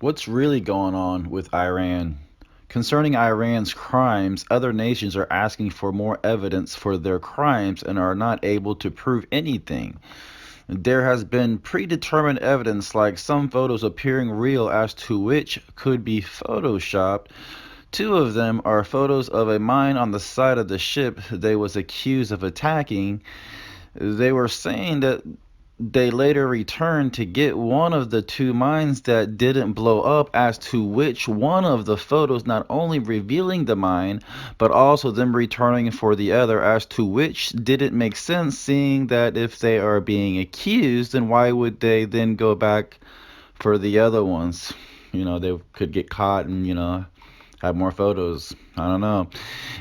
What's really going on with Iran? Concerning Iran's crimes, other nations are asking for more evidence for their crimes and are not able to prove anything. There has been predetermined evidence, like some photos appearing real, as to which could be photoshopped. Two of them are photos of a mine on the side of the ship they was accused of attacking. They were saying that they later returned to get one of the two mines that didn't blow up, as to which one of the photos not only revealing the mine, but also them returning for the other, as to which didn't make sense, seeing that if they are being accused, then why would they then go back for the other ones? They could get caught and, have more photos. I don't know.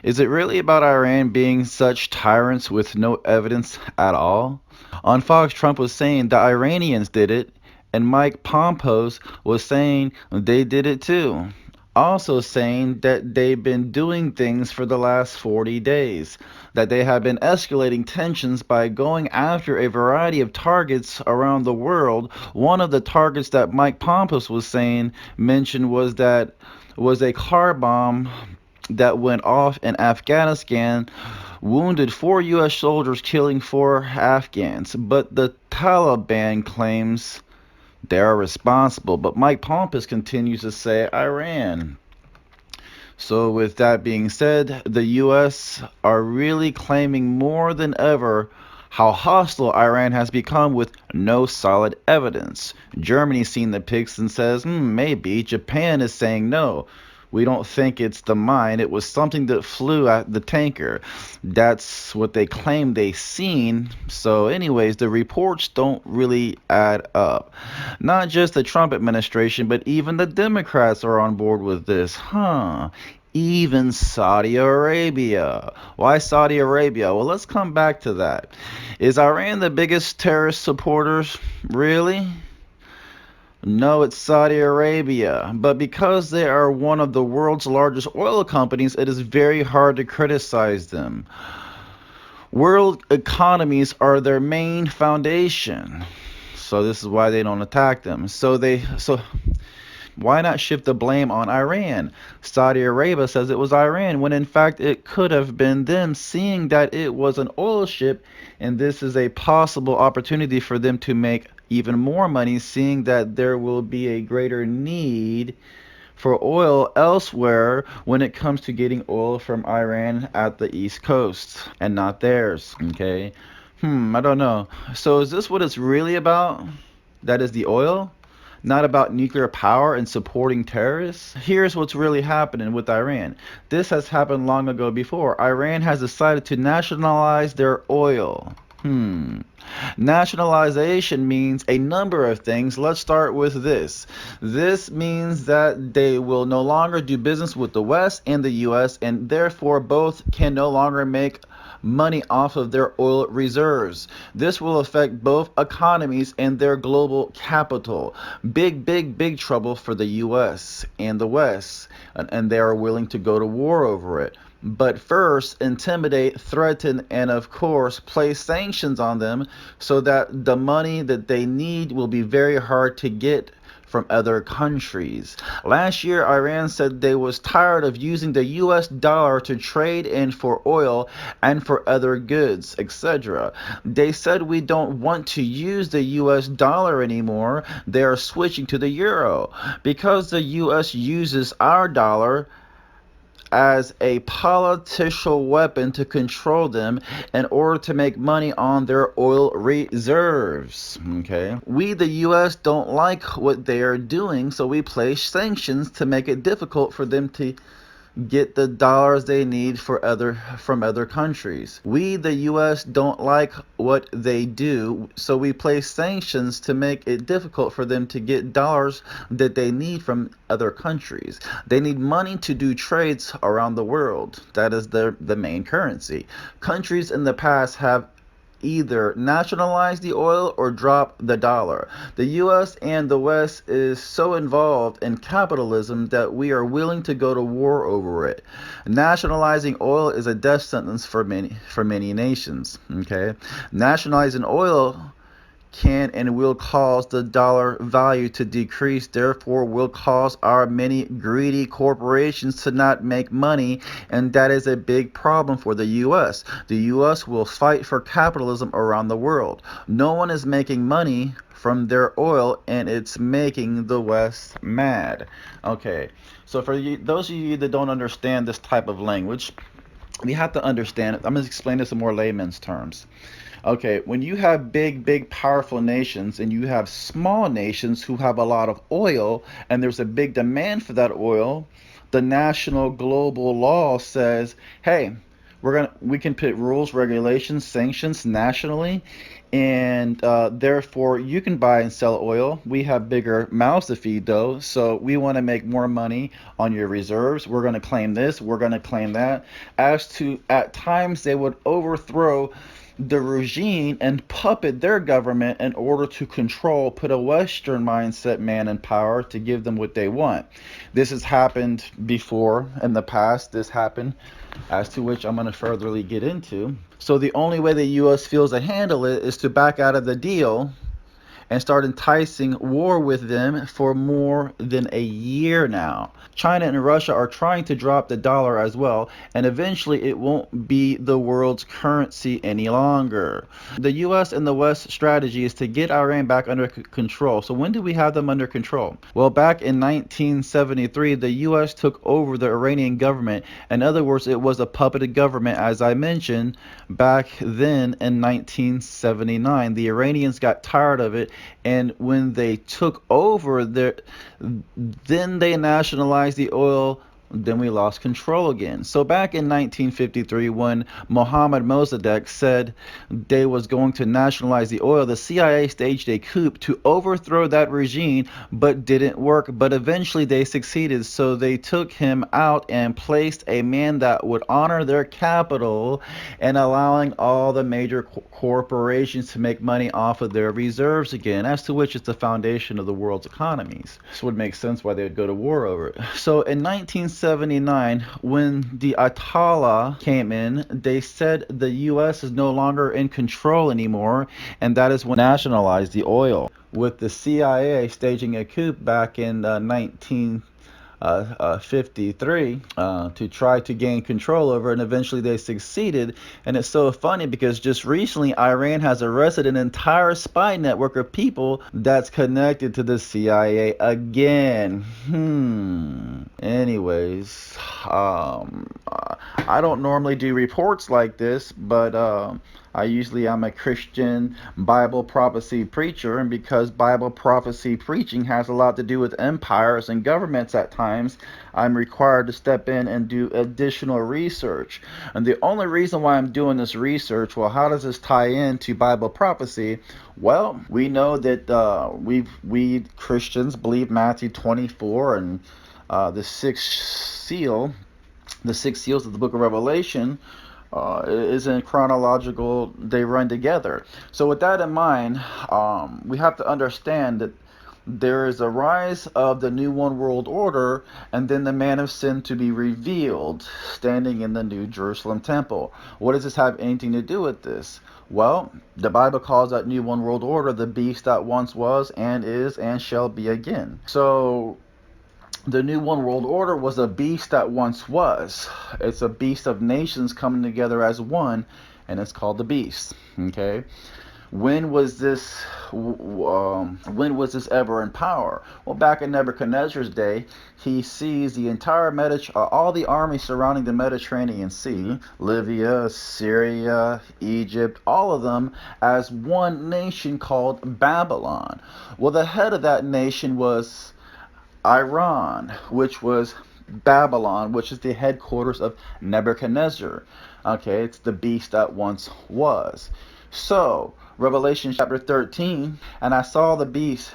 Is it really about Iran being such tyrants with no evidence at all? On Fox, Trump was saying the Iranians did it, and Mike Pompeo was saying they did it too. Also saying that they've been doing things for the last 40 days, that they have been escalating tensions by going after a variety of targets around the world. One of the targets that Mike Pompeo was saying mentioned was a car bomb that went off in Afghanistan, wounded 4 U.S. soldiers, killing 4 Afghans. But the Taliban claims they are responsible. But Mike Pompeo continues to say Iran. So, with that being said, the U.S. are really claiming more than ever how hostile Iran has become with no solid evidence. Germany's seen the pics and says, maybe. Japan is saying no. We don't think it's the mine. It was something that flew at the tanker. That's what they claim they seen. So, anyways, the reports don't really add up. Not just the Trump administration, but even the Democrats are on board with this. Even Saudi Arabia. Why Saudi Arabia? Well, let's come back to that. Is Iran the biggest terrorist supporters? Really? No, it's Saudi Arabia. But because they are one of the world's largest oil companies, it is very hard to criticize them. World economies are their main foundation. So this is why they don't attack them. So why not shift the blame on Iran? Saudi Arabia says it was Iran when in fact it could have been them, seeing that it was an oil ship, and this is a possible opportunity for them to make even more money, seeing that there will be a greater need for oil elsewhere when it comes to getting oil from Iran at the East Coast and not theirs. Okay? I don't know. So is this what it's really about? That is the oil? Not about nuclear power and supporting terrorists? Here's what's really happening with Iran. This has happened long ago before. Iran has decided to nationalize their oil. Nationalization means a number of things. Let's start with this. This means that they will no longer do business with the West and the US, and therefore both can no longer make money off of their oil reserves. This will affect both economies and their global capital. Big, big, big trouble for the US and the West, and they are willing to go to war over it. But first, intimidate, threaten, and of course, place sanctions on them so that the money that they need will be very hard to get from other countries. Last year, Iran said they was tired of using the US dollar to trade in for oil and for other goods, etc. They said we don't want to use the US dollar anymore. They are switching to the euro because the US uses our dollar as a political weapon to control them in order to make money on their oil reserves. Okay, we, the US, don't like what they are doing, so we place sanctions to make it difficult for them to get the dollars they need from other countries. We, the US, don't like what they do, so we place sanctions to make it difficult for them to get dollars that they need from other countries. They need money to do trades around the world. That is the main currency. Countries in the past have either nationalize the oil or drop the dollar. The US and the West is so involved in capitalism that we are willing to go to war over it. Nationalizing oil is a death sentence for many nations, okay? Nationalizing oil can and will cause the dollar value to decrease, therefore will cause our many greedy corporations to not make money, and that is a big problem for the US. The US will fight for capitalism around the world. No one is making money from their oil, and it's making the West mad. Okay, so for you, those of you that don't understand this type of language, we have to understand it. I'm going to explain this in more layman's terms. Okay, when you have big, powerful nations and you have small nations who have a lot of oil and there's a big demand for that oil, the national global law says, hey, we can put rules, regulations, sanctions nationally, and therefore you can buy and sell oil. We have bigger mouths to feed though, so we want to make more money on your reserves. We're going to claim this, we're going to claim that. As to, at times they would overthrow the regime and puppet their government in order to control, put a Western mindset man in power to give them what they want. This has happened before in the past. This happened, as to which I'm going to furtherly get into. So the only way the U.S. feels to handle it is to back out of the deal and start enticing war with them for more than a year now. China and Russia are trying to drop the dollar as well, and eventually it won't be the world's currency any longer. The US and the West strategy is to get Iran back under control. So when did we have them under control? Well, back in 1973, the US took over the Iranian government. In other words, it was a puppeted government, as I mentioned, back then in 1979. The Iranians got tired of it, and when they took over, then they nationalized the oil. Then we lost control again. So back in 1953, when Mohammad Mossadegh said they was going to nationalize the oil, the CIA staged a coup to overthrow that regime, but didn't work. But eventually they succeeded. So they took him out and placed a man that would honor their capital and allowing all the major corporations to make money off of their reserves again, as to which is the foundation of the world's economies. This would make sense why they would go to war over it. So in 1979, when the Ayatollah came in, they said the U.S. is no longer in control anymore, and that is when they nationalized the oil, with the CIA staging a coup back in 1953 to try to gain control over it, and eventually they succeeded. And it's so funny because just recently Iran has arrested an entire spy network of people that's connected to the CIA again. Anyways, I don't normally do reports like this, but I'm a Christian Bible prophecy preacher, and because Bible prophecy preaching has a lot to do with empires and governments at times, I'm required to step in and do additional research. And the only reason why I'm doing this research, well, how does this tie into Bible prophecy? Well, we know that we Christians believe Matthew 24 and the sixth seal, the six seals of the book of Revelation, is in chronological, they run together. So with that in mind, we have to understand that there is a rise of the new one world order, and then the man of sin to be revealed, standing in the New Jerusalem temple. What does this have anything to do with this? Well, the Bible calls that new one world order the beast that once was and is and shall be again. So the new one world order was a beast that once was. It's a beast of nations coming together as one, and it's called the beast. Okay, when was this ever in power? Well, back in Nebuchadnezzar's day, he sees the entire all the armies surrounding the Mediterranean Sea, Libya, Syria, Egypt, all of them as one nation called Babylon. Well, the head of that nation was Iran, which was Babylon, which is the headquarters of Nebuchadnezzar. Okay, it's the beast that once was. So, Revelation chapter 13, and I saw a beast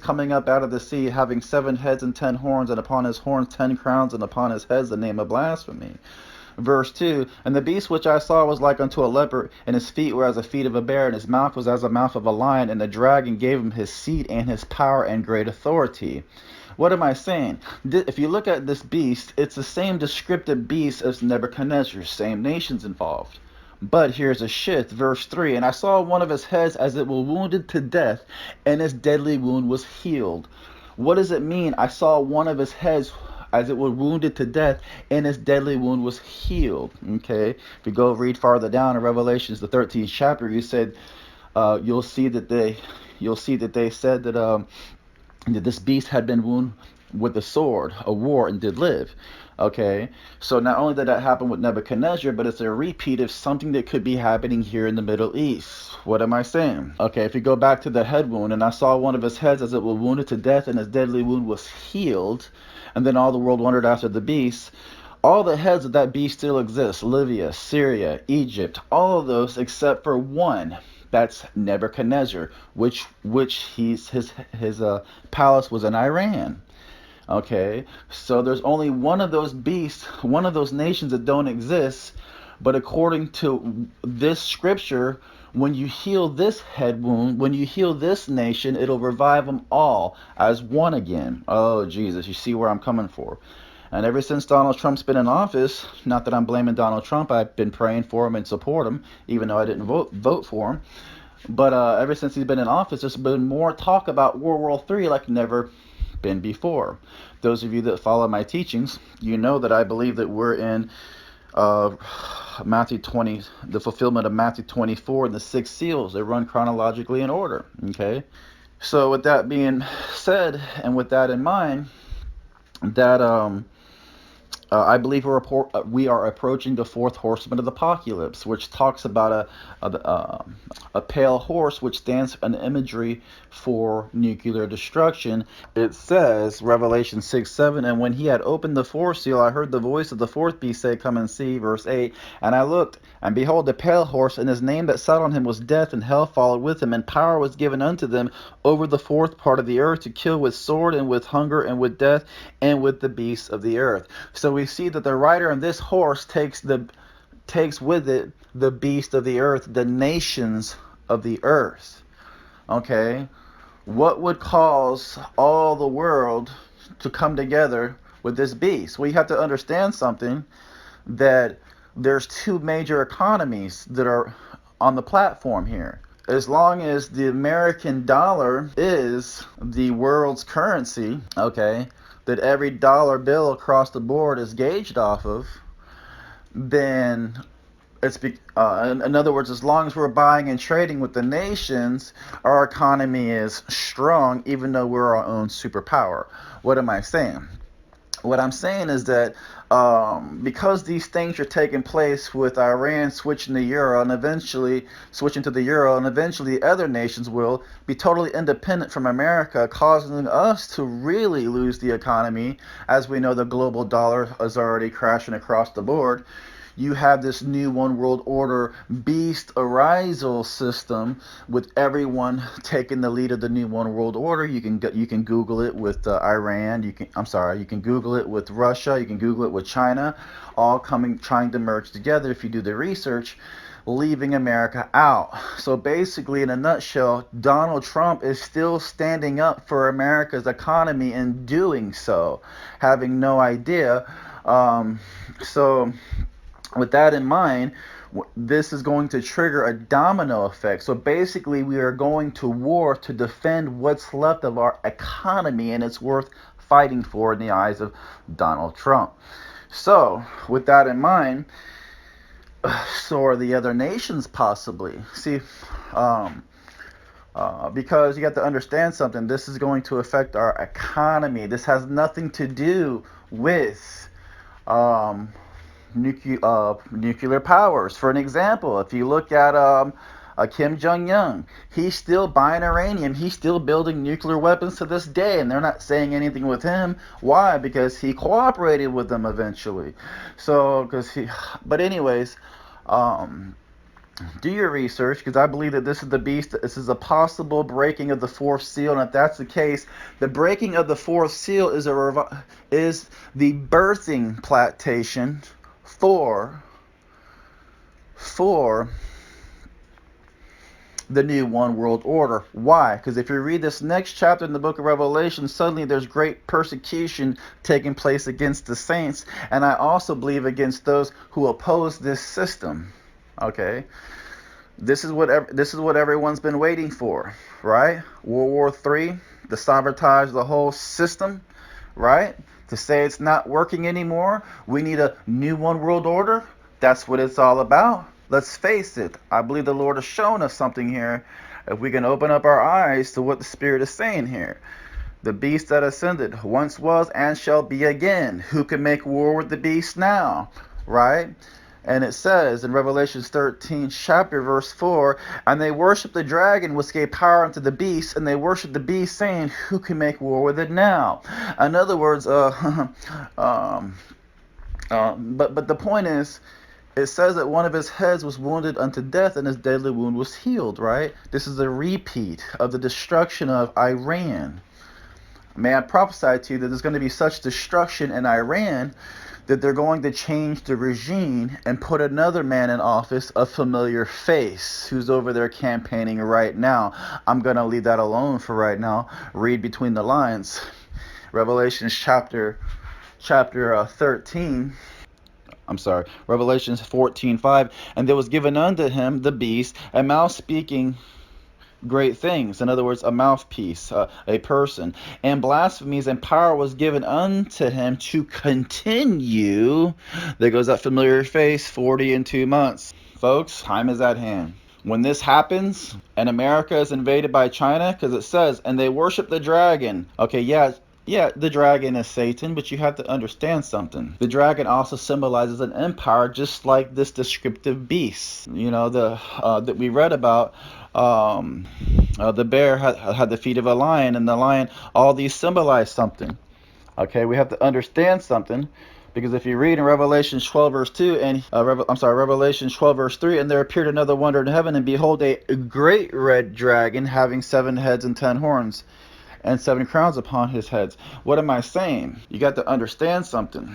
coming up out of the sea, having 7 heads and 10 horns, and upon his horns 10 crowns, and upon his heads the name of blasphemy. Verse 2, and the beast which I saw was like unto a leopard, and his feet were as the feet of a bear, and his mouth was as the mouth of a lion, and the dragon gave him his seat and his power and great authority. What am I saying? If you look at this beast, it's the same descriptive beast as Nebuchadnezzar, same nations involved. But here's a shift, verse 3. And I saw one of his heads as it were wounded to death, and his deadly wound was healed. What does it mean? I saw one of his heads as it were wounded to death, and his deadly wound was healed. Okay. If you go read farther down in Revelations, the 13th chapter, you said you'll see that they said that this beast had been wounded with a sword, a war, and did live. Okay, so not only did that happen with Nebuchadnezzar, but it's a repeat of something that could be happening here in the Middle East. What am I saying? Okay, if you go back to the head wound, and I saw one of his heads as it was wounded to death, and his deadly wound was healed, and then all the world wondered after the beast. All the heads of that beast still exist: Libya, Syria, Egypt, all of those except for one. That's Nebuchadnezzar, which his palace was in Iran. Okay, so there's only one of those beasts, one of those nations that don't exist. But according to this scripture, when you heal this head wound, when you heal this nation, it'll revive them all as one again. Oh, Jesus, you see where I'm coming for. And ever since Donald Trump's been in office, not that I'm blaming Donald Trump, I've been praying for him and support him, even though I didn't vote for him. But ever since he's been in office, there's been more talk about World War III like never been before. Those of you that follow my teachings, you know that I believe that we're in Matthew 20, the fulfillment of Matthew 24 and the six seals. They run chronologically in order. Okay, so with that being said, and with that in mind, that I believe we are approaching the fourth horseman of the apocalypse, which talks about a pale horse, which stands an imagery for nuclear destruction. It says, Revelation 6:7, and when he had opened the fourth seal, I heard the voice of the fourth beast say, come and see, verse 8. And I looked, and behold, a pale horse, and his name that sat on him was Death, and hell followed with him, and power was given unto them over the fourth part of the earth to kill with sword, and with hunger, and with death, and with the beasts of the earth. So we see that the rider on this horse takes with it the beast of the earth, the nations of the earth. Okay, what would cause all the world to come together with this beast? Well, you have to understand something, that there's two major economies that are on the platform here. As long as the American dollar is the world's currency, okay, that every dollar bill across the board is gauged off of, then in other words, as long as we're buying and trading with the nations, our economy is strong, even though we're our own superpower. What am I saying? What I'm saying is that because these things are taking place with Iran switching to the euro and eventually other nations will be totally independent from America, causing us to really lose the economy. As we know, the global dollar is already crashing across the board. You have this new one world order beast arisal system with everyone taking the lead of the new one world order. You can Google it with Iran. You can Google it with Russia. You can Google it with China, all trying to merge together. If you do the research, leaving America out. So basically, in a nutshell, Donald Trump is still standing up for America's economy and doing so, having no idea. So with that in mind, this is going to trigger a domino effect. So basically, we are going to war to defend what's left of our economy, and it's worth fighting for in the eyes of Donald Trump. So with that in mind, so are the other nations possibly. See, because you have to understand something. This is going to affect our economy. This has nothing to do with nuclear powers. For an example, if you look at Kim Jong-un, he's still buying uranium. He's still building nuclear weapons to this day, and they're not saying anything with him. Why? Because he cooperated with them eventually. But anyways, do your research, because I believe that this is the beast. This is a possible breaking of the fourth seal, and if that's the case, the breaking of the fourth seal is the birthing plantation for the new one world order. Why? Because if you read this next chapter in the book of Revelation, suddenly there's great persecution taking place against the saints, and I also believe against those who oppose this system. Okay, this is what everyone's been waiting for, right? World War III, to sabotage the whole system, right? To say it's not working anymore. We need a new one world order. That's what it's all about. Let's face it. I believe the Lord has shown us something here. If we can open up our eyes to what the Spirit is saying here. The beast that ascended once was and shall be again. Who can make war with the beast now? Right? And it says in Revelation 13, chapter verse 4, and they worshiped the dragon, which gave power unto the beast, and they worshiped the beast, saying, who can make war with it now? In other words, but the point is, it says that one of his heads was wounded unto death, and his deadly wound was healed, right? This is a repeat of the destruction of Iran. May I prophesy to you that there's going to be such destruction in Iran that they're going to change the regime and put another man in office, a familiar face, who's over there campaigning right now. I'm going to leave that alone for right now. Read between the lines. Revelations chapter 13. Revelations 14:5. And there was given unto him, the beast, a mouth speaking great things. In other words, a mouthpiece, a person. And blasphemies, and power was given unto him to continue. There goes that familiar face, 40 and 2 months. Folks, time is at hand. When this happens and America is invaded by China, because it says, and they worship the dragon. Okay, yeah, the dragon is Satan, but you have to understand something. The dragon also symbolizes an empire, just like this descriptive beast. You know, that we read about. The bear had the feet of a lion, and the lion. All these symbolize something. Okay, we have to understand something. Because if you read in Revelation 12 verse 2 and Revelation 12 verse 3, and there appeared another wonder in heaven, and behold, a great red dragon having 7 heads and 10 horns, and 7 crowns upon his heads. What am I saying? You got to understand something.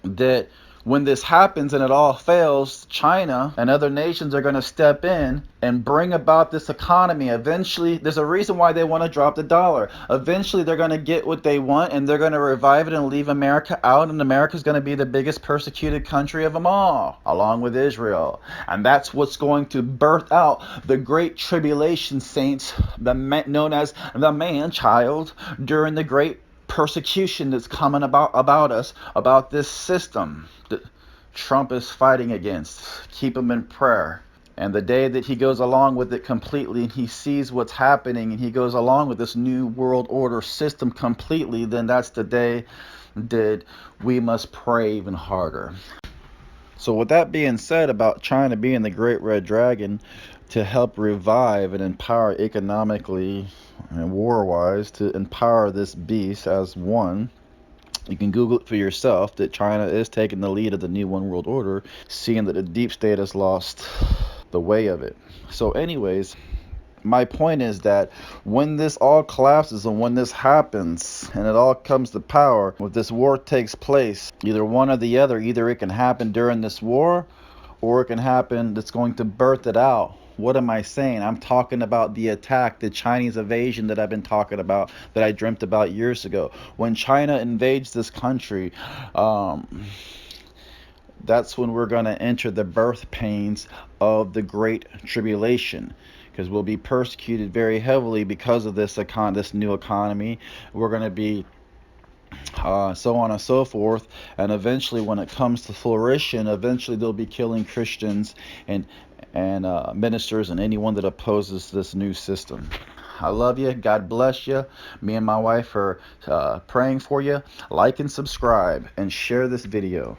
That when this happens and it all fails, China and other nations are going to step in and bring about this economy. Eventually, there's a reason why they want to drop the dollar. Eventually, they're going to get what they want, and they're going to revive it and leave America out, and America's going to be the biggest persecuted country of them all, along with Israel. And that's what's going to birth out the great tribulation, saints, known as the man-child, during the great persecution that's coming about us, about this system that Trump is fighting against. Keep him in prayer. And the day that he goes along with it completely, and he sees what's happening, and he goes along with this new world order system completely, then that's the day that we must pray even harder. So with that being said about China being the great red dragon to help revive and empower economically and war-wise, to empower this beast as one, you can Google it for yourself that China is taking the lead of the new one world order, seeing that the deep state has lost the way of it. So anyways, my point is that when this all collapses and when this happens and it all comes to power, when this war takes place, either one or the other, either it can happen during this war or it can happen that's going to birth it out. What am I saying? I'm talking about the attack, the Chinese invasion that I've been talking about, that I dreamt about years ago. When China invades this country, that's when we're going to enter the birth pains of the Great Tribulation. Because we'll be persecuted very heavily because of this new economy. We're going to be so on and so forth, and eventually when it comes to flourishing, eventually they'll be killing Christians and ministers and anyone that opposes this new system. I love you. God bless you. Me and my wife are praying for you. Like and subscribe and share this video.